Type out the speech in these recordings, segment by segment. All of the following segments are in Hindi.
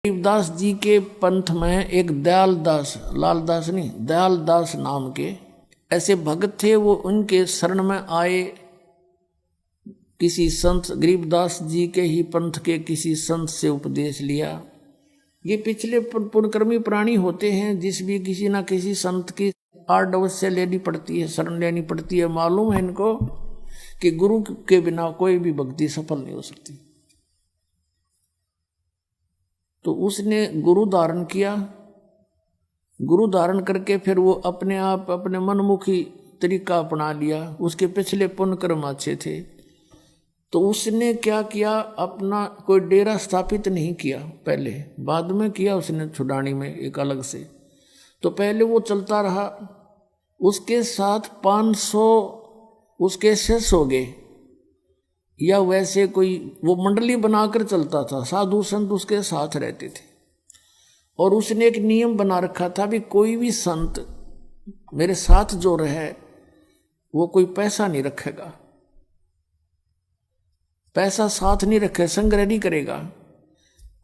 गरीबदास जी के पंथ में एक दयालदास, लालदास नहीं, दयालदास नाम के ऐसे भगत थे। वो उनके शरण में आए, किसी संत, गरीबदास जी के ही पंथ के किसी संत से उपदेश लिया। ये पिछले पुण्यकर्मी प्राणी होते हैं, जिस भी किसी ना किसी संत की आड़ अवश्य लेनी पड़ती है, शरण लेनी पड़ती है। मालूम है इनको कि गुरु के बिना कोई भी भक्ति सफल नहीं हो सकती। तो उसने गुरु धारण किया। गुरु धारण करके फिर वो अपने आप अपने मनमुखी तरीका अपना लिया। उसके पिछले पुण्य कर्म अच्छे थे, तो उसने क्या किया, अपना कोई डेरा स्थापित नहीं किया पहले, बाद में किया उसने छुडानी में एक अलग से। तो पहले वो चलता रहा, उसके साथ 500 उसके शिष्य हो गए, या वैसे कोई वो मंडली बनाकर चलता था, साधु संत उसके साथ रहते थे। और उसने एक नियम बना रखा था भी कोई भी संत मेरे साथ जो रहे वो कोई पैसा नहीं रखेगा, पैसा साथ नहीं रखे, संग्रह नहीं करेगा।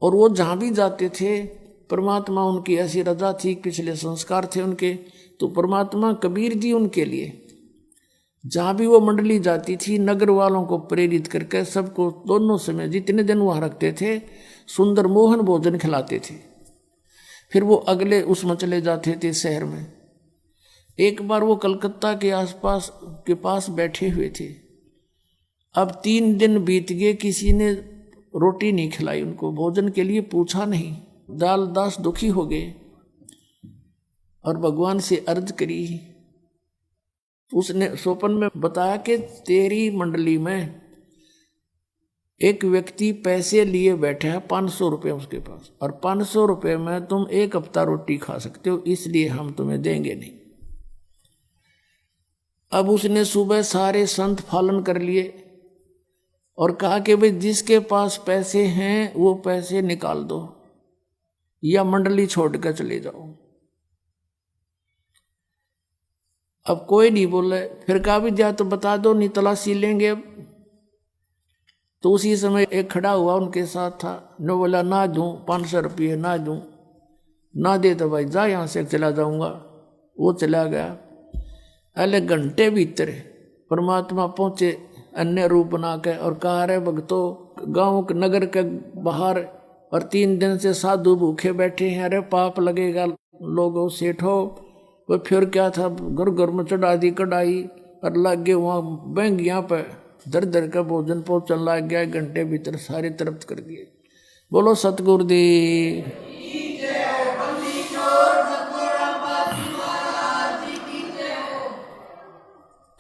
और वो जहाँ भी जाते थे परमात्मा उनकी ऐसी रजा थी, पिछले संस्कार थे उनके, तो परमात्मा कबीर जी उनके लिए जहाँ भी वो मंडली जाती थी नगर वालों को प्रेरित करके सबको दोनों समय जितने दिन वहाँ रखते थे सुंदर मोहन भोजन खिलाते थे। फिर वो अगले उसमें चले जाते थे शहर में। एक बार वो कलकत्ता के आसपास के पास बैठे हुए थे। अब 3 दिन बीत गए, किसी ने रोटी नहीं खिलाई उनको, भोजन के लिए पूछा नहीं। दयालदास दुखी हो गए और भगवान से अर्ज करी। उसने स्वप्न में बताया कि तेरी मंडली में एक व्यक्ति पैसे लिए बैठा है, 500 रुपये उसके पास, और 500 रुपये में तुम 1 हफ्ता रोटी खा सकते हो, इसलिए हम तुम्हें देंगे नहीं। अब उसने सुबह सारे संत पालन कर लिए और कहा कि भाई जिसके पास पैसे हैं वो पैसे निकाल दो या मंडली छोड़ कर चले जाओ। अब कोई नहीं बोले। फिर कहा भी जा तो बता दो, नहीं तलाशी लेंगे अब। तो उसी समय एक खड़ा हुआ उनके साथ था, न बोला ना दूं 500 रुपये, ना दूं, ना दे तो भाई जा यहाँ से चला जाऊंगा। वो चला गया। अले घंटे भीतर परमात्मा पहुंचे अन्य रूप बना के और कहा रे भक्तों, गांव के नगर के बाहर और 3 दिन से साधु भूखे बैठे हैं, अरे पाप लगेगा लोगों, सेठो। वो फिर क्या था, घर घर में चढ़ा दी कढ़ाई और लग गए वहाँ बैंगियाँ पे दर दर का भोजन पहुँचने लग गया। घंटे भीतर सारे तरफ कर दिए। बोलो सतगुरुदेव।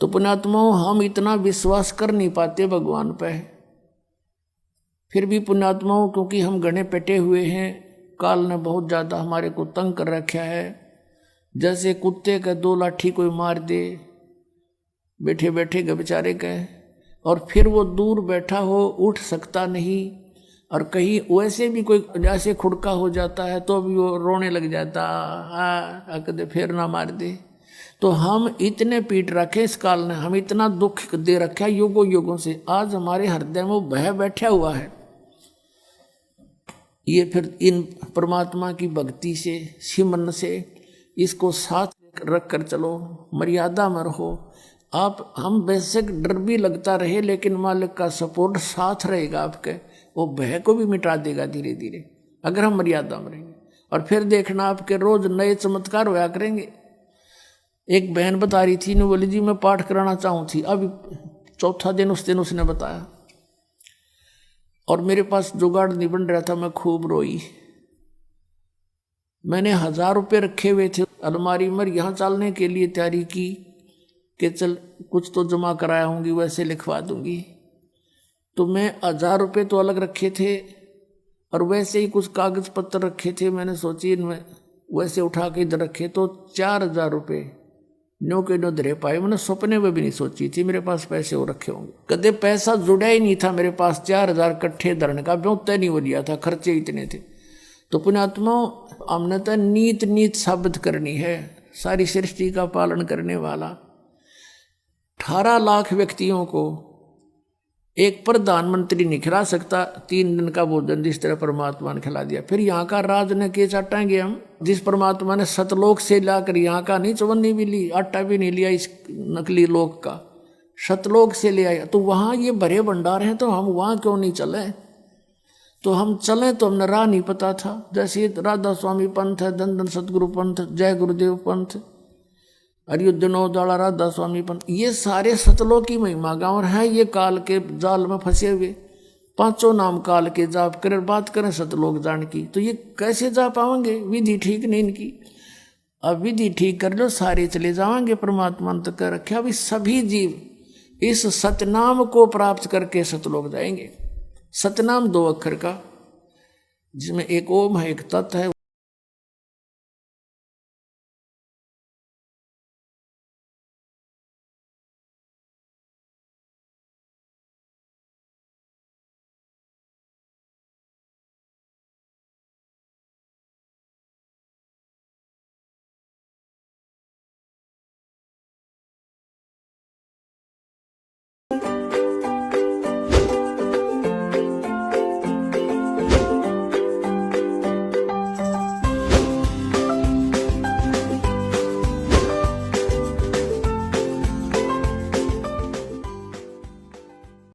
तो पुण्यात्माओं, हम इतना विश्वास कर नहीं पाते भगवान पे, फिर भी पुण्यात्माओं क्योंकि हम घने पेटे हुए हैं, काल ने बहुत ज़्यादा हमारे को तंग कर रखा है। जैसे कुत्ते का 2 लाठी कोई मार दे बैठे बैठे के बेचारे के, और फिर वो दूर बैठा हो, उठ सकता नहीं, और कहीं वैसे भी कोई जैसे खुड़का हो जाता है तो भी वो रोने लग जाता, कदे फिर ना मार दे। तो हम इतने पीट रखे इस काल ने, हम इतना दुख दे रखा है युगों युगों से, आज हमारे हृदय में वो भय बैठा हुआ है। ये फिर इन परमात्मा की भक्ति से, सिमरन से इसको साथ रख कर चलो, मर्यादा में रहो आप। हम बेशक डर भी लगता रहे, लेकिन मालिक का सपोर्ट साथ रहेगा आपके, वो भय को भी मिटा देगा धीरे धीरे अगर हम मर्यादा में रहेंगे। और फिर देखना आपके रोज नए चमत्कार होया करेंगे। एक बहन बता रही थी, बोली जी मैं पाठ कराना चाहूँ थी, अभी 4था दिन उस दिन उसने बताया, और मेरे पास जुगाड़ नहीं बन रहा था, मैं खूब रोई। मैंने 1000 रुपये रखे हुए थे अलमारी में, यहाँ चलने के लिए तैयारी की कि चल कुछ तो जमा कराया होंगी, वैसे लिखवा दूंगी। तो मैं 1000 रुपये तो अलग रखे थे और वैसे ही कुछ कागज पत्र रखे थे। मैंने सोची इनमें वैसे उठा के इधर रखे, तो 4000 रुपये नो के नो धरे पाए। मैंने सपने में भी नहीं सोची थी मेरे पास पैसे हो रखे होंगे, कदे पैसा जुड़ा ही नहीं था मेरे पास। 4000 इकट्ठे धरने का ब्यों नहीं हो लिया था, खर्चे इतने थे। तो पुण्यात्मा, हमने तो नीत साबित करनी है, सारी सृष्टि का पालन करने वाला 18 लाख व्यक्तियों को एक प्रधानमंत्री नहीं खिला सकता 3 दिन का भोजन जिस तरह परमात्मा ने खिला दिया। फिर यहाँ का राज ने के चाटेंगे हम, जिस परमात्मा ने सतलोक से लाकर यहाँ का नहीं चवन्नी भी ली, आटा भी नहीं लिया इस नकली लोक का, सतलोक से ले आया। तो वहाँ ये भरे भंडार हैं, तो हम वहाँ क्यों नहीं चले? तो हम चले तो हमने राह नहीं पता था। जैसे राधा स्वामी पंथ है, धन धन सतगुरु पंथ, जय गुरुदेव पंथ, अरियुद्ध नौदाड़ा राधा स्वामी पंथ, ये सारे सतलोक की महिमा गाँव है। ये काल के जाल में फंसे हुए 5 नाम काल के जाप कर बात करें सतलोक जान की, तो ये कैसे जा पाएंगे? विधि ठीक नहीं इनकी। अब विधि ठीक कर लो, सारे चले जाएंगे परमात्मा तक कर रखे। अभी सभी जीव इस सतनाम को प्राप्त करके सतलोक जाएंगे। सतनाम 2 अक्षर का, जिसमें एक ओम है, एक तत् है।